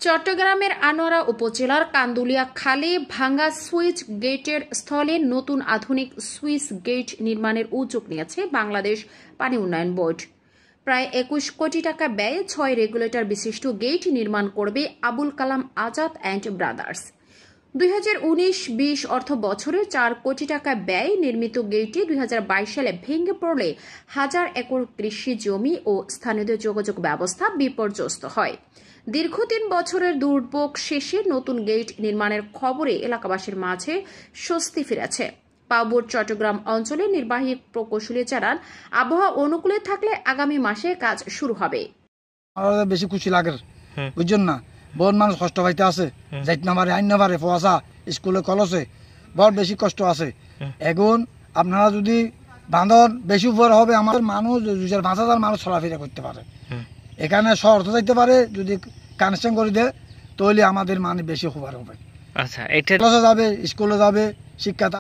চট্টগ্রামের আনোয়ারা উপজেলার কান্দুলিয়া খালে ভাঙ্গা সুইচ গেটের স্থলে নতুন আধুনিক সুইচ গেট নির্মাণের উদ্যোগ নিয়েছে বাংলাদেশ পানি উন্নয়ন বোর্ড। প্রায় 21 কোটি টাকা ব্যয়ে 6 রেগুলেটর বিশিষ্ট গেট নির্মাণ করবে আবুল কালাম আজাদ অ্যান্ড ব্রাদার্স। 2019-20 অর্থ বছরে 4 কোটি টাকা ব্যয়ে নির্মিত গেটটি 2022 সালে ভেঙে পড়লে 1000 একর কৃষি জমি ও স্থানীয় যোগাযোগ ব্যবস্থা বিপর্যস্ত হয়। দীর্ঘ 3 বছরের দুর্ভোগ শেষে নতুন গেট নির্মাণের খবরে এলাকাবাসীর মাঝে স্বস্তি ফিরেছে। পাউবোর চট্টগ্রাম অঞ্চলের নির্বাহী প্রকৌশলী জানান, আবহাওয়া অনুকূলে থাকলে আগামী মাসে কাজ শুরু হবে। বেশি খুশি লাগে, বুঝছেন না? বহুত মানুষ কষ্ট পাইতে আছে, যাইতে না পারে, আইন না পারে, পয়সা স্কুলে কলসে বড় বেশি কষ্ট আছে। এখন আপনারা যদি বাঁধন বেশি উপর হবে, আমাদের মানুষ 5,000 মানুষ চলাফেরা করতে পারে, এখানে শহর তো যাইতে পারে। যদি কানেকশন করে দেয় তাহলে আমাদের মানে বেশি উপকার হবে। আচ্ছা, এটা যাবে, স্কুলে যাবে, শিক্ষা